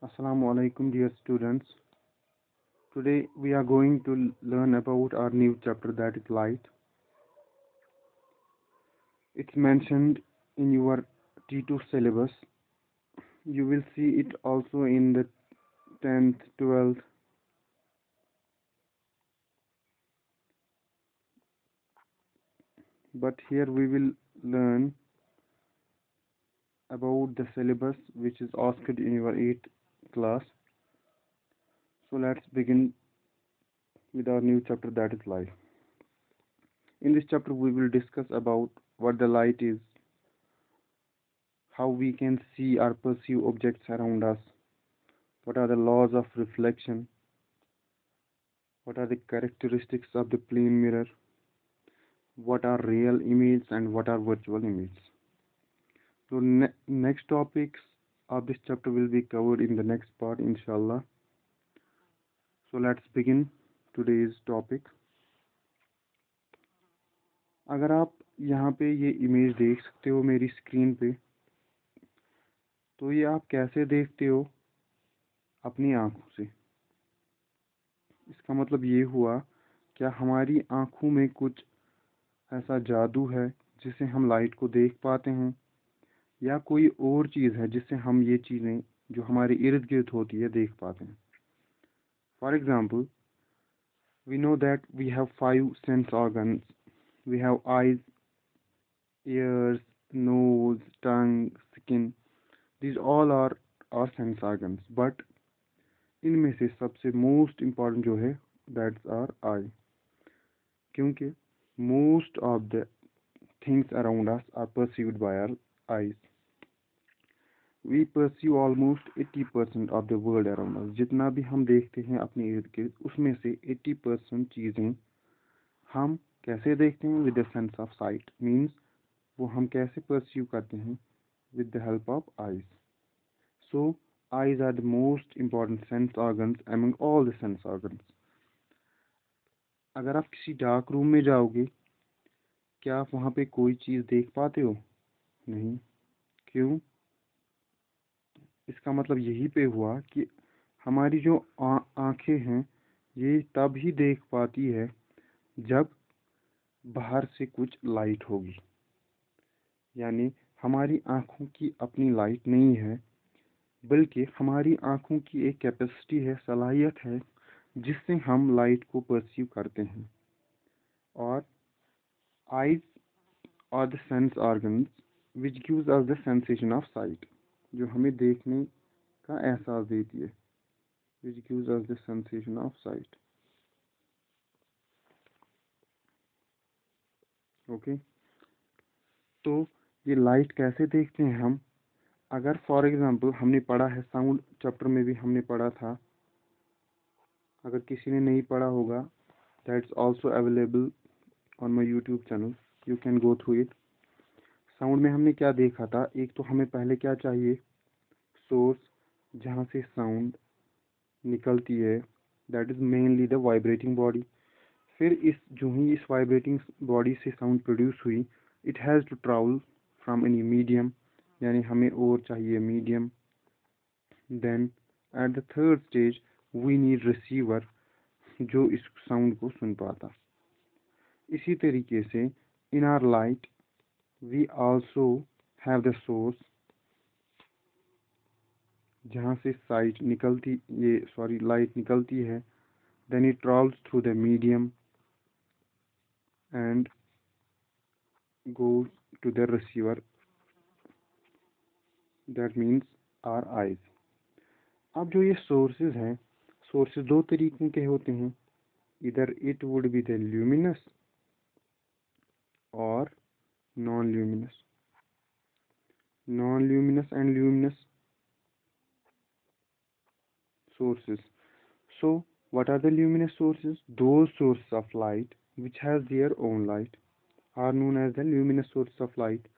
Assalamu alaikum, dear students. Today we are going to learn about our new chapter, that is light. It's mentioned in your T2 syllabus. You will see it also in the 10th, 12th. But here we will learn about the syllabus which is asked in your 8th class. So let's begin with our new chapter, that is light. In this chapter we will discuss about what the light is, how we can see or perceive objects around us, what are the laws of reflection, what are the characteristics of the plane mirror, what are real images and what are virtual images. So next topics of this chapter will be covered in the next part, inshallah. So let's begin today's topic. अगर आप यहाँ पे ये image देख सकते हो मेरी screen पे, तो ये आप कैसे देखते हो? अपनी आंखों से। इसका मतलब ये हुआ, क्या हमारी आंखों में कुछ ऐसा जादू है जिससे हम लाइट को देख पाते हैं, या कोई और चीज़ है जिससे हम ये चीज़ें जो हमारे इर्द गिर्द होती है देख पाते हैं? For example, we know that we have five sense organs. We have eyes, ears, nose, tongue, skin. These all are our sense organs. But इनमें से सबसे मोस्ट इम्पॉर्टेंट जो है, दैट्स आर आई, क्योंकि most of the things around us are perceived by our eyes. We perceive almost 80% of the world around us. जितना भी हम देखते हैं अपने इर्द गिर्द, उसमें से 80% चीज़ें हम कैसे देखते हैं? With the sense of site. Means वो हम कैसे परसीव करते हैं? With the help of eyes. So eyes are the most important sense organs among all the sense organs. अगर आप किसी डार्क रूम में जाओगे, क्या आप वहाँ पे कोई चीज़ देख पाते हो? नहीं. क्यों? इसका मतलब यही पे हुआ कि हमारी जो आँखें हैं, ये तब ही देख पाती है जब बाहर से कुछ लाइट होगी. यानी हमारी आँखों की अपनी लाइट नहीं है, बल्कि हमारी आँखों की एक कैपेसिटी है, सलाहियत है, जिससे हम लाइट को परसीव करते हैं. और eyes are the sense organs which gives us the sensation of sight, जो हमें देखने का एहसास देती है. Which gives us the sensation of sight. Okay. तो ये लाइट कैसे देखते हैं हम? अगर फॉर एग्जांपल हमने पढ़ा है, साउंड चैप्टर में भी हमने पढ़ा था, अगर किसी ने नहीं पढ़ा होगा, that's also available on my YouTube channel, you can go through it. Sound में हमने क्या देखा था? एक तो हमें पहले क्या चाहिए? सोर्स, जहाँ से साउंड निकलती है, that is mainly the vibrating body. फिर जो ही इस वाइब्रेटिंग बॉडी से साउंड प्रोड्यूस हुई, it has to travel from any medium, यानी हमें और चाहिए medium. Then at the third stage we need receiver, जो इस साउंड को सुन पाता. इसी तरीके से in our light we also have the source, जहाँ से साइट निकलती ये सॉरी लाइट निकलती है. Then it travels through the medium and goes to the receiver, that means our eyes. अब जो ये सोर्सेज हैं, सोर्सेज दो तरीकों के होते हैं. इधर it would be the luminous और non luminous. Non luminous and luminous sources. So what are the luminous sources? Those sources of light which has their own light are known as the luminous sources of light,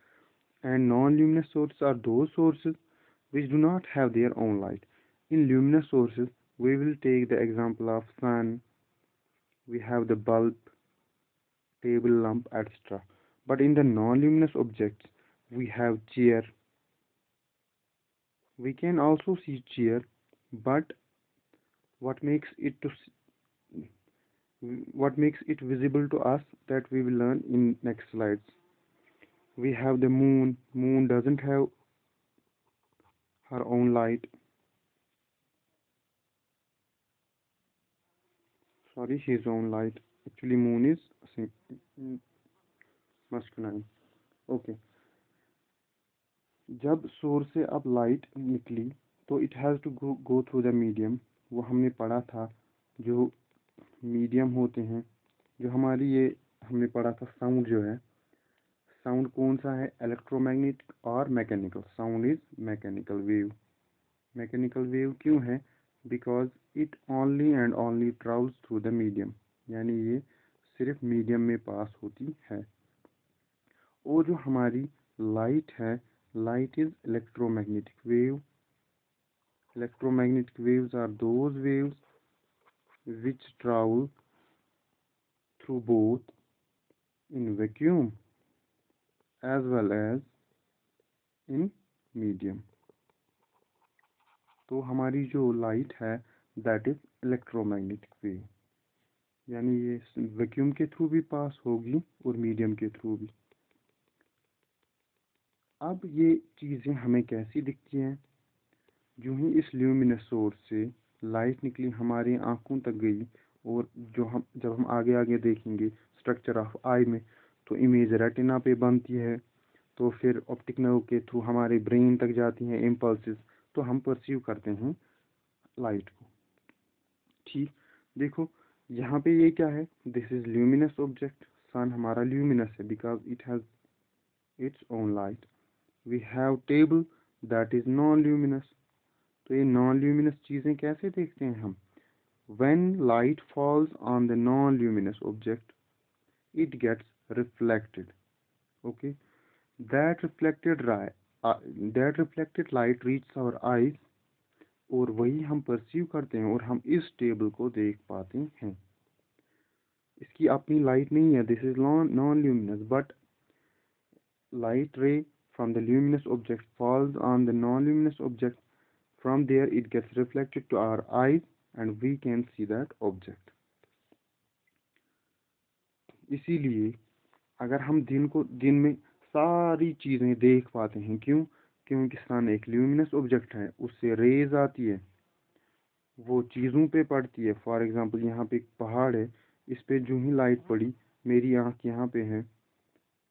and non-luminous sources are those sources which do not have their own light. In luminous sources, we will take the example of sun, we have the bulb, table lamp, etc. But in the non-luminous objects, we have chair. We can also see chair, but what makes it to what makes it visible to us, that we will learn in next slides. We have the moon. Moon doesn't have her own light. Sorry, his own light. Actually, moon is masculine. Okay. जब source से अब light निकली तो it has to go through the medium. वो हमने पढ़ा था, जो मीडियम होते हैं, जो हमारी ये हमने पढ़ा था. साउंड जो है, साउंड कौन सा है, इलेक्ट्रोमैग्नेटिक और mechanical. Sound is mechanical wave. Mechanical wave क्यों है, because it only and only travels through the medium, यानी ये सिर्फ मीडियम में पास होती है. और जो हमारी लाइट है, light is electromagnetic wave. Electromagnetic waves are those waves which travel through both in vacuum as well as in medium. तो हमारी जो लाइट है दैट इज इलेक्ट्रोमैग्नेटिक वेव, यानी ये वैक्यूम के थ्रू भी पास होगी और मीडियम के थ्रू भी. अब ये चीज़ें हमें कैसी दिखती हैं, जो ही इस ल्यूमिनस सोर्स से लाइट निकली हमारी आंखों तक गई, और जब हम आगे आगे देखेंगे स्ट्रक्चर ऑफ आई में, तो इमेज रेटिना पे बनती है, तो फिर ऑप्टिक नर्व के थ्रू हमारे ब्रेन तक जाती हैं इम्पल्सेस, तो हम परसीव करते हैं लाइट को. ठीक, देखो यहाँ पे ये क्या है, this is luminous object. Sun हमारा ल्यूमिनस है because it has its own light. We have table that is non luminous. तो ये नॉन ल्यूमिनस चीज़ें कैसे देखते हैं हम, when light falls on the non-luminous object it gets reflected. Okay, that reflected light reaches our eyes, और वही हम परसीव करते हैं और हम इस टेबल को देख पाते हैं. इसकी अपनी लाइट नहीं है, this is non luminous, but light ray from the luminous object falls on the non-luminous object. From there it gets reflected to our eyes and we can see that object. इसीलिए अगर हम दिन में सारी चीज़ें देख पाते हैं, क्यों, क्योंकि सन एक ल्यूमिनस ऑब्जेक्ट है, उससे रेज आती है, वो चीज़ों पे पड़ती है. फॉर एग्जांपल यहाँ पे एक पहाड़ है, इस पे जो ही लाइट पड़ी, मेरी आँख यहाँ पे है,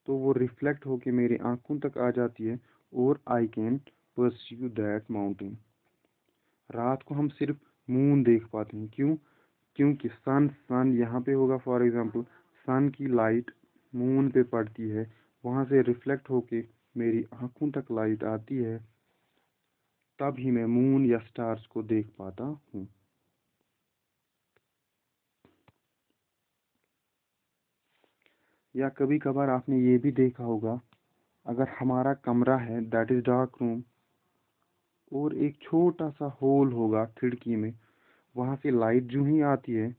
तो वो रिफ्लेक्ट होके मेरी आँखों तक आ जाती है और I can perceive that mountain. रात को हम सिर्फ मून देख पाते हैं, क्यों, क्योंकि सन यहाँ पे होगा. फॉर एग्जांपल सन की लाइट मून पे पड़ती है, वहाँ से रिफ्लेक्ट होके मेरी आँखों तक लाइट आती है, तब ही मैं मून या स्टार्स को देख पाता हूँ. या कभी कभार आपने ये भी देखा होगा, अगर हमारा कमरा है दैट इज़ डार्क रूम, और एक छोटा सा होल होगा खिड़की में, वहाँ से लाइट जो ही आती है,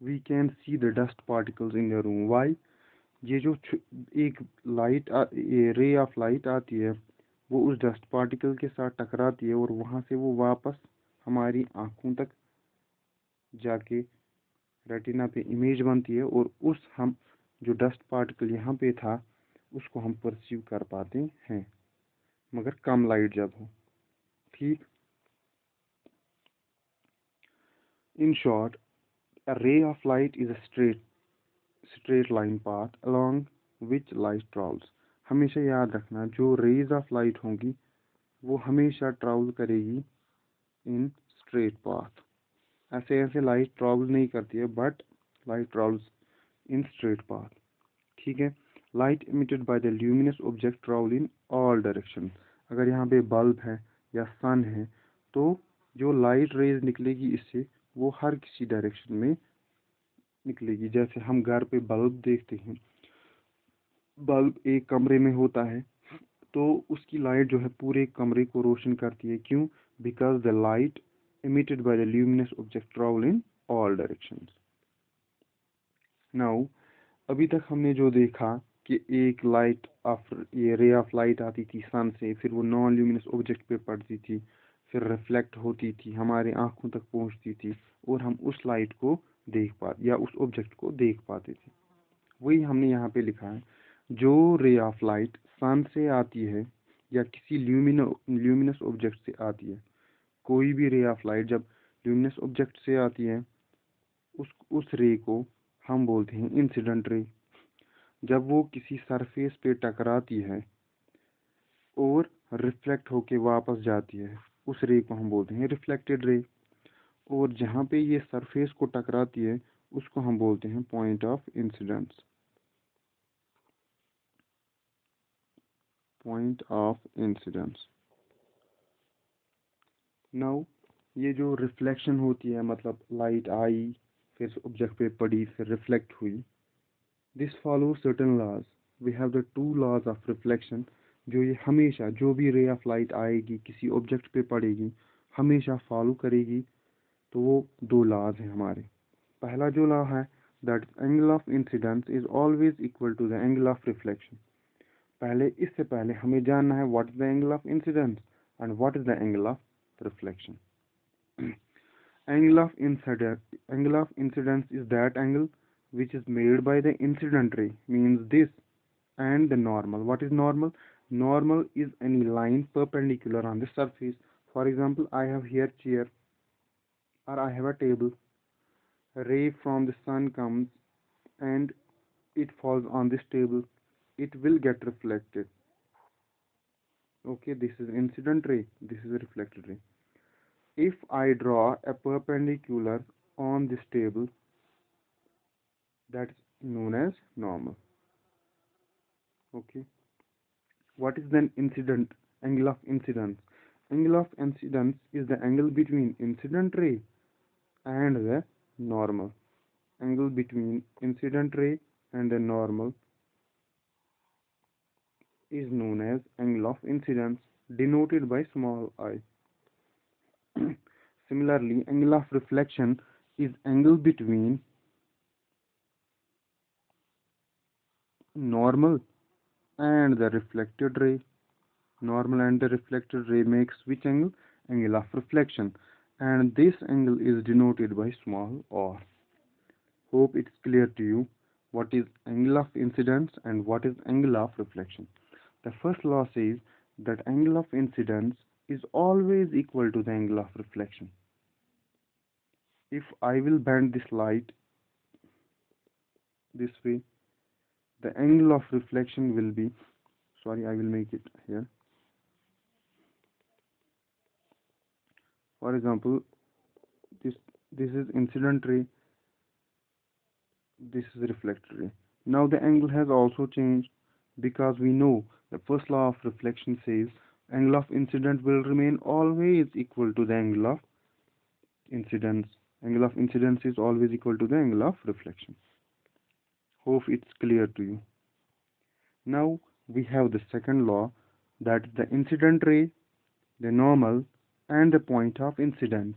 we can see the dust particles in the room. Why, ये जो एक रे ऑफ लाइट आती है, वो उस डस्ट पार्टिकल के साथ टकराती है और वहाँ से वो वापस हमारी आँखों तक जाके रेटिना पे इमेज बनती है, और हम जो डस्ट पार्टिकल यहाँ पे था उसको हम परसीव कर पाते हैं, मगर कम लाइट जब हो. ठीक, in short, a ray of light is a straight line path along which light travels. हमेशा याद रखना, जो रेज ऑफ लाइट होंगी वो हमेशा ट्रैवल करेगी इन स्ट्रेट पाथ. ऐसे ऐसे लाइट ट्रैवल नहीं करती है, but light travels in straight path. ठीक है, light emitted by the luminous object travel in all direction. अगर यहाँ पे बल्ब है या सन है, तो जो लाइट रेज निकलेगी इससे, वो हर किसी डायरेक्शन में निकलेगी. जैसे हम घर पे बल्ब देखते हैं, बल्ब एक कमरे में होता है, तो उसकी लाइट जो है पूरे कमरे को रोशन करती है. क्यों, because the light emitted by the luminous object travel in all directions. Now, अभी तक हमने जो देखा कि एक लाइट ऑफ ये रे ऑफ लाइट आती थी सन से, फिर वो नॉन ल्यूमिनस ऑब्जेक्ट पे पड़ती थी, फिर रिफ्लेक्ट होती थी, हमारे आंखों तक पहुंचती थी और हम उस लाइट को देख पाते या उस ऑब्जेक्ट को देख पाते थे। वही हमने यहाँ पे लिखा है, जो रे ऑफ लाइट सन से आती है या किसी ल्यूमिनस ऑब्जेक्ट से आती है, कोई भी रे ऑफ लाइट जब ल्यूमिनस ऑब्जेक्ट से आती है, उस रे को हम बोलते हैं इंसिडेंट रे। जब वो किसी सरफेस पे टकराती है और रिफ्लेक्ट होके वापस जाती है, उस रे को हम बोलते हैं रिफ्लेक्टेड रे। और जहाँ पे ये सरफेस को टकराती है, उसको हम बोलते हैं point of incidence. Point of incidence. Now ये जो रिफ्लेक्शन होती है, मतलब लाइट आई, फिर ऑब्जेक्ट पे पड़ी, फिर रिफ्लेक्ट हुई, this follow certain laws. We have the two laws of reflection, जो ये हमेशा, जो भी रे ऑफ लाइट आएगी किसी ऑब्जेक्ट पे पड़ेगी, हमेशा फॉलो करेगी। तो वो दो लॉज हैं हमारे। पहला जो लॉ है, that angle of incidence is always equal to the angle of reflection. इससे पहले हमें जानना है what is the angle of incidence and what is the angle of reflection. Angle of incidence is that angle which is made by the incident ray, means this, and the normal. What is normal? Normal is any line perpendicular on the surface. For example, I have here chair, or I have a table. A ray from the sun comes and it falls on this table. It will get reflected. Okay, this is incident ray. This is a reflected ray. If I draw a perpendicular on this table, that's known as normal. Okay, what is then incident? Angle of incidence. Angle of incidence is the angle between incident ray and the normal. Angle between incident ray and the normal is known as angle of incidence, denoted by small I. Similarly, angle of reflection is angle between normal and the reflected ray. Normal and the reflected ray makes which angle? Angle of reflection. And this angle is denoted by small r. Hope it's clear to you what is angle of incidence and what is angle of reflection. The first law says that angle of incidence is always equal to the angle of reflection. If I will bend this light this way, the angle of reflection will be, sorry, I will make it here. For example, this this is incident ray, this is reflected ray. Now the angle has also changed, because we know the first law of reflection says angle of incident will remain always equal to the angle of incidence. Angle of incidence is always equal to the angle of reflection. Hope it's clear to you. Now we have the second law, that the incident ray, the normal, and the point of incidence,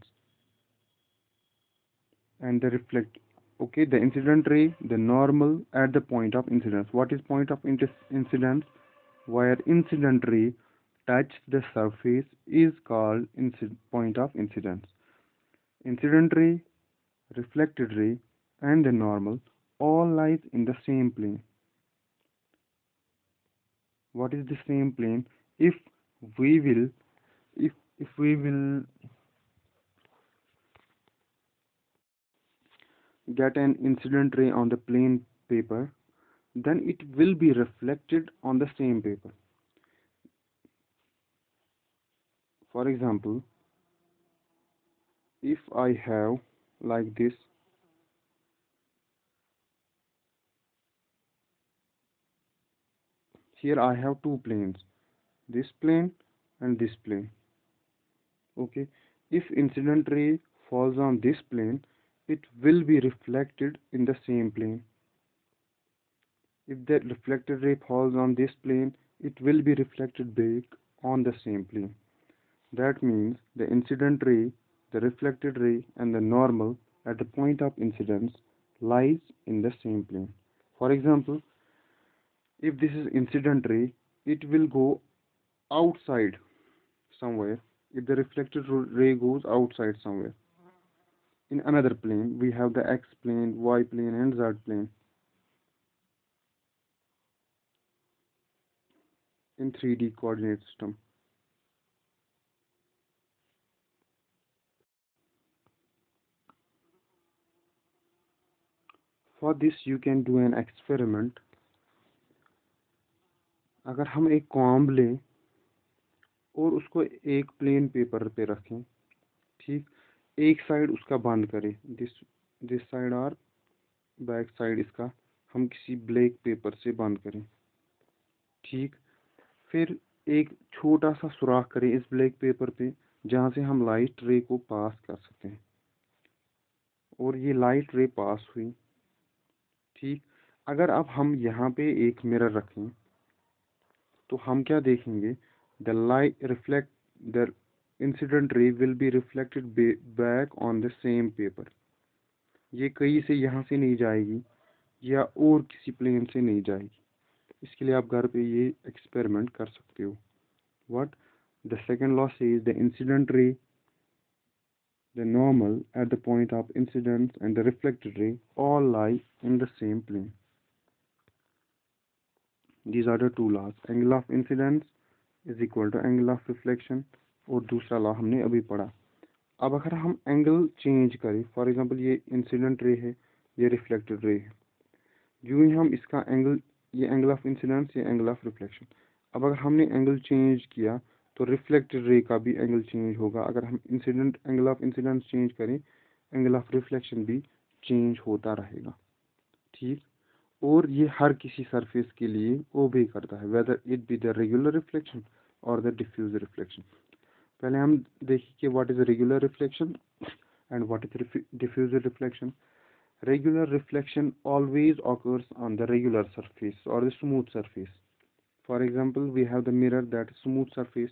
and the reflect. Okay, the incident ray, the normal, at the point of incidence. What is point of incidence? Where incident ray touch the surface is called point of incidence. Incident ray, reflected ray, and the normal all lies in the same plane. What is the same plane? If we will, if we will get an incident ray on the plain paper, then it will be reflected on the same paper. For example, if I have like this, here I have two planes, this plane and this plane. Okay, if incident ray falls on this plane, it will be reflected in the same plane. If the reflected ray falls on this plane, it will be reflected back on the same plane. That means the incident ray, the reflected ray, and the normal at the point of incidence lies in the same plane. For example, if this is incident ray, it will go outside somewhere, if the reflected ray goes outside somewhere. In another plane, we have the x plane, y plane, and z plane in 3D coordinate system. For this, you can do an experiment. अगर हम एक comb लें और उसको एक plain paper पे रखें, ठीक, एक साइड उसका बंद करें, दिस साइड और बैक साइड इसका हम किसी ब्लैक पेपर से बंद करें, ठीक। फिर एक छोटा सा सुराख करें इस ब्लैक पेपर पे जहाँ से हम लाइट रे को पास कर सकते हैं, और ये लाइट रे पास हुई, ठीक। अगर अब हम यहाँ पे एक मिरर रखें तो हम क्या देखेंगे, the light reflect the incident ray will be reflected back on the same paper. ये कहीं से यहाँ से नहीं जाएगी या और किसी प्लेन से नहीं जाएगी। इसके लिए आप घर पे ये एक्सपेरिमेंट कर सकते हो। What the second law says the incident ray, the normal at the point of incidence, and the reflected ray all lie in the same plane. These are the two laws. Angle of incidence is equal to angle of reflection, और दूसरा law हमने अभी पढ़ा। अब अगर हम angle change करें, for example ये इंसिडेंट रे है, ये रिफ्लेक्टेड रे है, यूं ही हम इसका एंगल, ये एंगल ऑफ इंसिडेंस, ये एंगल ऑफ रिफ्लेक्शन। अब अगर हमने एंगल चेंज किया तो रिफ्लेक्टेड रे का भी एंगल चेंज होगा। अगर हम incident angle of incidence change करें, एंगल ऑफ रिफ्लेक्शन भी चेंज होता रहेगा, ठीक। और ये हर किसी सरफेस के लिए ओबे करता है, whether it be the regular reflection और द डिफ्यूज रिफ्लेक्शन। पहले हम देखिए कि what is regular reflection and what is diffuse reflection. Regular reflection always occurs on the regular surface or the smooth surface. For example, we have the mirror, that is smooth surface.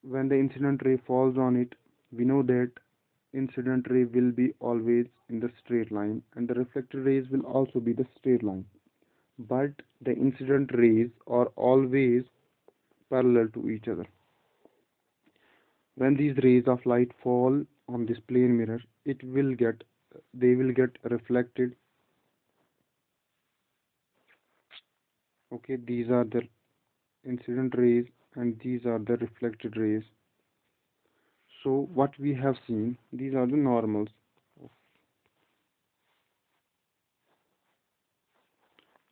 When the incident ray falls on it, we know that incident ray will be always in the straight line and the reflected rays will also be the straight line. But the incident rays are always parallel to each other. When these rays of light fall on this plane mirror, they will get reflected. Okay, these are the incident rays and these are the reflected rays. So what we have seen, these are the normals.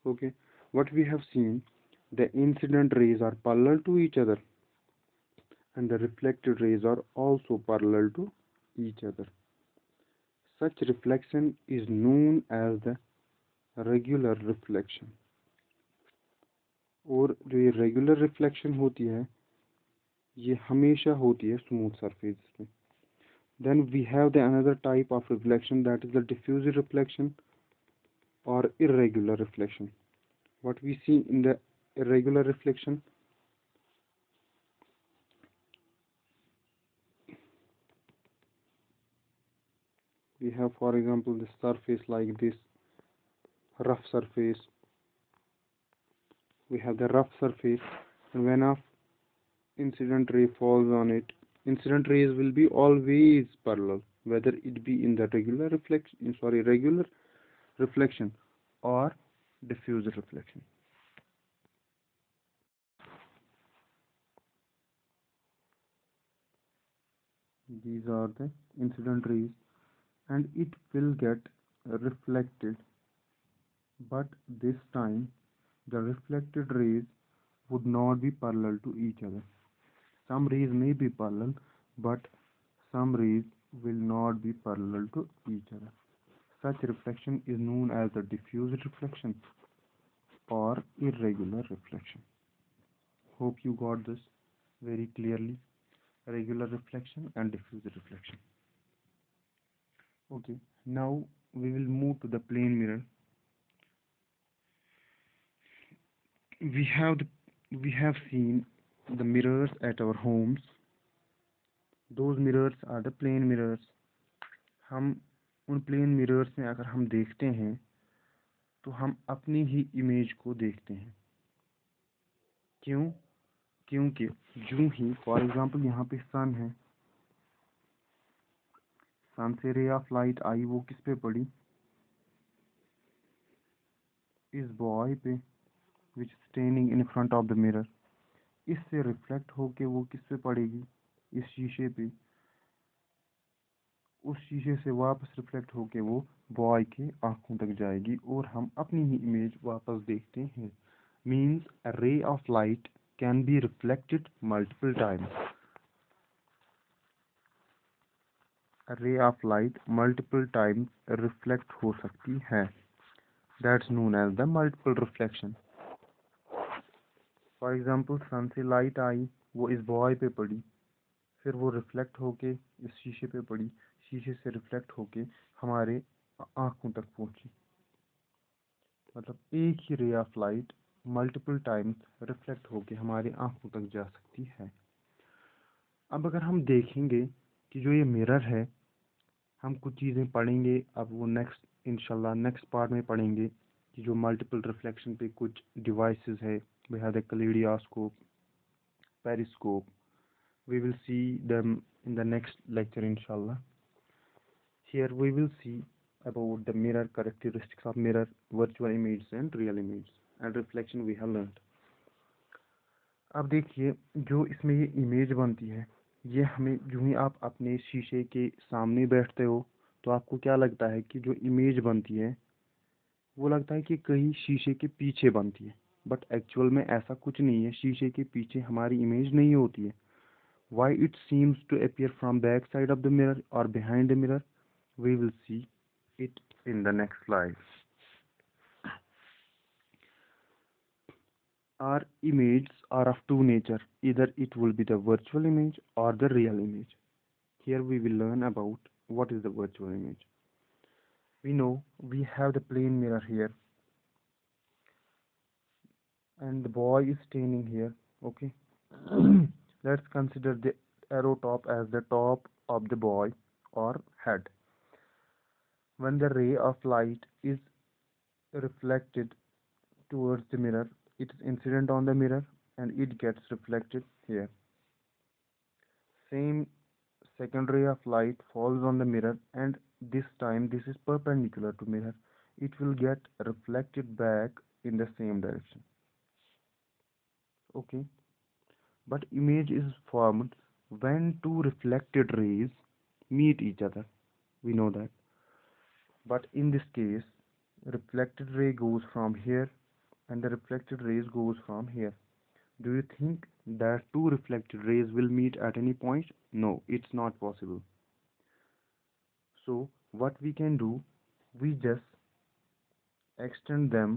Okay, what we have seen, the incident rays are parallel to each other and the reflected rays are also parallel to each other. Such reflection is known as the regular reflection. और जो ये regular reflection होती है, ये हमेशा होती है smooth surface पे। Then we have the another type of reflection, that is the diffuse reflection or irregular reflection. What we see in the irregular reflection, we have for example the surface like this, rough surface. We have the rough surface, and when a incident ray falls on it, incident rays will be always parallel, whether it be in the regular reflection or diffuse reflection. These are the incident rays and it will get reflected, but this time the reflected rays would not be parallel to each other. Some rays may be parallel, but some rays will not be parallel to each other. Such reflection is known as the diffuse reflection or irregular reflection. Hope you got this very clearly. Regular reflection and diffuse reflection. Okay, now we will move to the plane mirror. We have we have seen the mirrors at our homes. Those mirrors are the plane mirrors. हम उन plane mirrors में अगर हम देखते हैं तो हम अपनी ही इमेज को देखते हैं। क्यों? क्योंकि जो ही फॉर एग्जांपल यहाँ पे सन है, सन से रे ऑफ लाइट आई, वो किस पे पड़ी, इस बॉय पे which standing in front of the mirror. इससे रिफ्लेक्ट होके वो किस पे पड़ेगी, इस शीशे पे। उस शीशे से वापस रिफ्लेक्ट होके वो बॉय के आंखों तक जाएगी और हम अपनी ही इमेज वापस देखते हैं। Means a ray of light can be reflected multiple times. Ray of light multiple times reflect हो सकती है। That's known as the multiple reflection. For example sun से लाइट आई, वो इस बॉय पे पड़ी, फिर वो रिफ्लेक्ट होके इस शीशे पे पड़ी, शीशे से रिफ्लेक्ट होके हमारे आंखों तक पहुंची। मतलब एक ही ray of light multiple times reflect होके हमारे आंखों तक जा सकती है। अब अगर हम देखेंगे कि जो ये मिरर है, हम कुछ चीज़ें पढ़ेंगे, अब वो नेक्स्ट इंशाल्लाह नेक्स्ट पार्ट में पढ़ेंगे कि जो मल्टीपल रिफ्लेक्शन पे कुछ डिवाइसेस है। We have the kaleidoscope, periscope. We will see them in the next lecture inshallah. Here we will see about the mirror characteristics of mirror, virtual images and real images and reflection we have learned. अब देखिए जो इसमें ये image बनती है, ये हमें जो ही आप अपने शीशे के सामने बैठते हो तो आपको क्या लगता है कि जो इमेज बनती है वो लगता है कि कहीं शीशे के पीछे बनती है, बट एक्चुअल में ऐसा कुछ नहीं है। शीशे के पीछे हमारी इमेज नहीं होती है। Why it seems to appear from back side of the mirror or behind the mirror, we will see it in the next slide. Our images are of two nature. Either it will be the virtual image or the real image. Here we will learn about what is the virtual image. We know we have the plane mirror here and the boy is standing here. Okay. Let's consider the arrow top as the top of the boy or head. When the ray of light is reflected towards the mirror, it is incident on the mirror and it gets reflected here. Same second ray of light falls on the mirror and this time this is perpendicular to mirror. It will get reflected back in the same direction. Okay. But image is formed when two reflected rays meet each other. We know that. But in this case, reflected ray goes from here and the reflected rays goes from here. Do you think that two reflected rays will meet at any point? No, it's not possible. So what we can do, we just extend them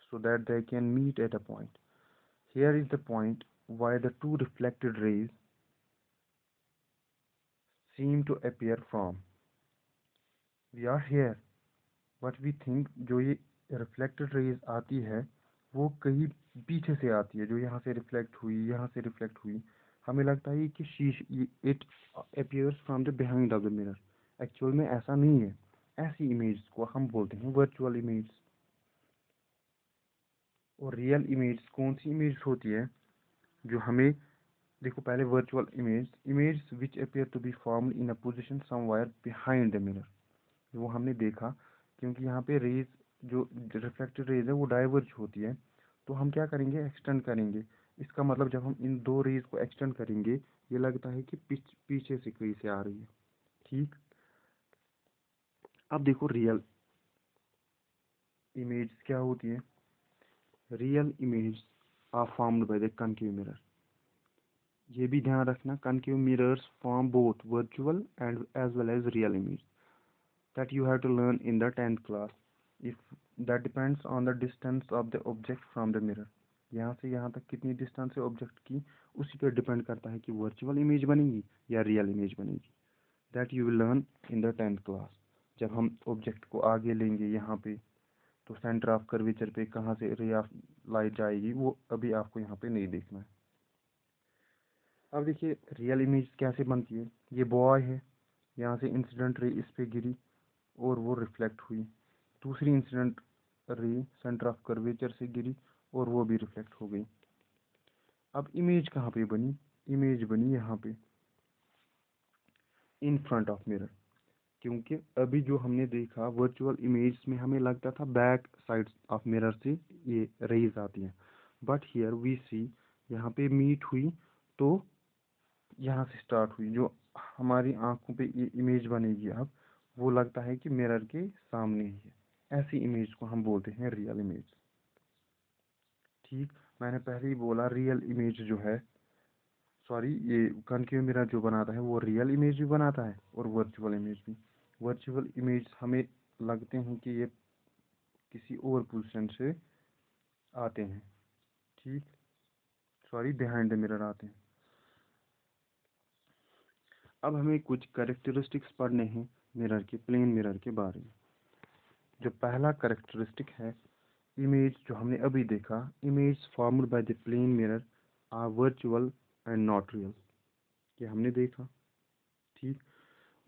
so that they can meet at a point. Here is the point where the two reflected rays seem to appear from. We are here, but we think जो ये reflected rays आती है वो कहीं पीछे से आती है, जो यहाँ से रिफ्लेक्ट हुई, यहाँ से रिफ्लेक्ट हुई। हमें लगता है कि it appears from the behind of the mirror. Actual में ऐसा नहीं है। ऐसी इमेज को हम बोलते हैं वर्चुअल इमेज। और रियल इमेज कौन सी इमेज होती है जो हमें, देखो पहले virtual image which appear to be formed in a position somewhere behind the mirror, वो हमने देखा। क्योंकि यहाँ पे रेज जो रिफ्लेक्टेड रेज है वो डाइवर्ज होती है, तो हम क्या करेंगे, एक्सटेंड करेंगे। इसका मतलब जब हम इन दो रेज को एक्सटेंड करेंगे ये लगता है कि पीछे से कहीं से आ रही है। ठीक। अब देखो रियल इमेज क्या होती है। Real image are formed by the concave mirror. ये भी ध्यान रखना, concave mirrors form both virtual and as well as real image that you have to learn in the 10th class. If that depends on the distance of the object from the mirror. यहाँ से यहाँ तक कितनी distance है object की, उसी पर depend करता है कि वर्चुअल इमेज बनेगी या रियल इमेज बनेगी। That you will learn in the 10th class. जब हम ऑब्जेक्ट को आगे लेंगे यहाँ पे, तो सेंटर ऑफ कर्वेचर पे कहाँ से रे ऑफ लाइट जाएगी वो अभी आपको यहाँ पे नहीं देखना है। अब देखिए रियल इमेज कैसे बनती है। ये बॉय है, यहाँ से इंसिडेंट रे इस पे गिरी और वो रिफ्लेक्ट हुई। दूसरी incident ray centre of curvature से गिरी और वो भी रिफ्लेक्ट हो गई। अब इमेज कहाँ पे बनी? इमेज बनी यहाँ पे इन फ्रंट ऑफ मिरर, क्योंकि अभी जो हमने देखा वर्चुअल इमेज में हमें लगता था बैक साइड ऑफ मिरर से ये रेज आती हैं, बट हियर वी सी यहाँ पे मीट हुई तो यहाँ से स्टार्ट हुई। जो हमारी आंखों पे ये इमेज बनेगी अब, वो लगता है कि मिरर के सामने ही है। ऐसी इमेज को हम बोलते हैं रियल इमेज। ठीक, मैंने पहले ही बोला रियल इमेज जो है, सॉरी, ये कनकेव मिरर जो बनाता है वो रियल इमेज भी बनाता है और वर्चुअल इमेज भी। वर्चुअल इमेज हमें लगते हैं कि ये किसी और पोजीशन से आते हैं, ठीक, सॉरी, बिहाइंड द मिरर आते हैं। अब हमें कुछ कैरेक्टरिस्टिक्स पढ़ने हैं मिरर के, प्लेन मिरर के बारे में। जो पहला कैरेक्टरिस्टिक है, इमेज जो हमने अभी देखा, image formed by the plane mirror are virtual and not real, ये हमने देखा, ठीक।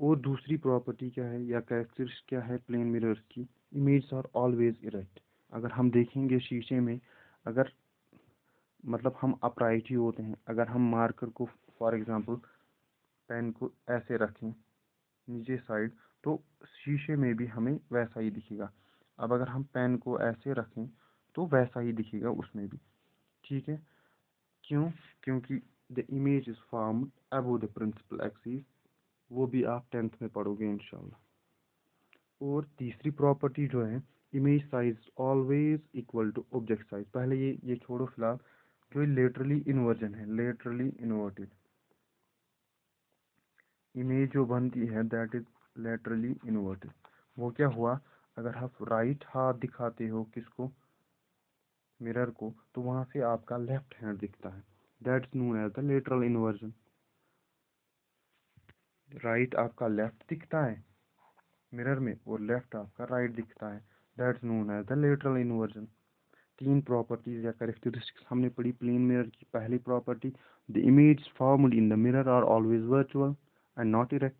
और दूसरी प्रॉपर्टी क्या है या कैरेक्टरिस्टिक क्या है प्लेन मिरर्स की? Image are always erect. अगर हम देखेंगे शीशे में, अगर मतलब हम अपराइट ही होते हैं, अगर हम मार्कर को, फॉर एग्जांपल पेन को ऐसे रखें नीचे साइड, तो शीशे में भी हमें वैसा ही दिखेगा। अब अगर हम पेन को ऐसे रखें तो वैसा ही दिखेगा उसमें भी, ठीक है। क्यों? क्योंकि the image is formed above the principal axis, वो भी आप 10th में पढ़ोगे इंशाल्लाह। और तीसरी प्रॉपर्टी जो है, image size always equal to object size. पहले ये छोड़ो फिलहाल, जो लेटरली इन्वर्जन है, लेटरली इन्वर्टेड इमेज जो बनती है दैट इज लेटरली इन्वर्टेड। वो क्या हुआ? अगर आप राइट हाथ दिखाते हो किसको, मिरर को, तो वहां से आपका लेफ्ट हैंड दिखता है, that's known as the lateral inversion. Right आपका लेफ्ट दिखता है मिरर में और लेफ्ट आपका राइट दिखता है, that's known as the lateral inversion. तीन प्रॉपर्टीज या कैरेक्टरिस्टिक्स हमने पढ़ी प्लेन मिरर की। पहली property, the image formed in the mirror are always virtual and not erect.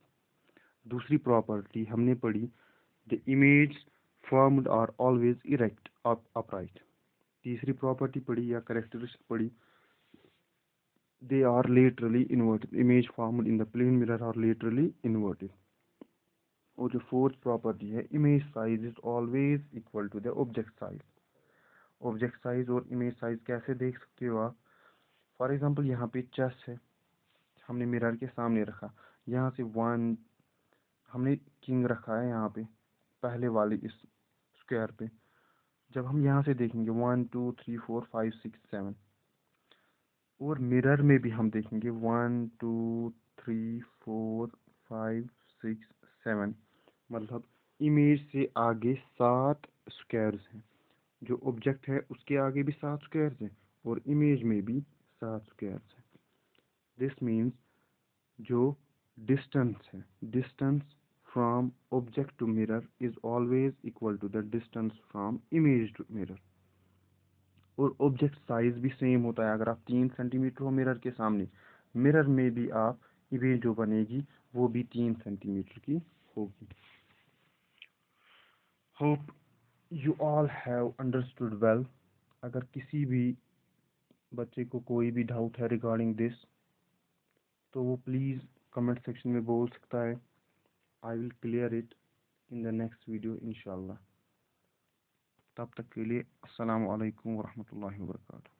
दूसरी प्रॉपर्टी हमने पढ़ी, the image formed are always erect upright. तीसरी प्रॉपर्टी पढ़ी या कैरेक्टरिस्टिक पढ़ी, they are laterally inverted, image formed in the plane mirror are laterally inverted. और जो fourth property है, image size is always equal to the object size. Object size और image size कैसे देख सकते हो आप? फॉर एग्जांपल यहाँ पे चेस्ट है, हमने मिरर के सामने रखा, यहाँ से वन, हमने किंग रखा है यहाँ पे पहले वाले इस स्क्वायर पे। जब हम यहाँ से देखेंगे 1 2 3 4 5 6 7, और मिरर में भी हम देखेंगे 1 2 3 4 5 6 7, मतलब इमेज से आगे 7 स्क्वायर्स हैं। जो ऑब्जेक्ट है उसके आगे भी 7 स्क्वायर्स हैं और इमेज में भी 7 स्क्वायर्स हैं। दिस मीन्स जो डिस्टेंस है, distance from object to mirror is always equal to the distance from image to mirror. और ऑब्जेक्ट साइज भी सेम होता है। अगर आप 3 सेंटीमीटर हो मिरर के सामने, मिरर में भी आप इमेज जो बनेगी वो भी 3 सेंटीमीटर की होगी। Hope you all have understood well. अगर किसी भी बच्चे को कोई भी डाउट है रिगार्डिंग दिस, तो वो प्लीज़ कमेंट सेक्शन में बोल सकता है। I will clear it in the next video इंशाल्लाह। तब तक के लिए अस्सलाम वालेकुम वरहमतुल्लाहि वबरकातुहू।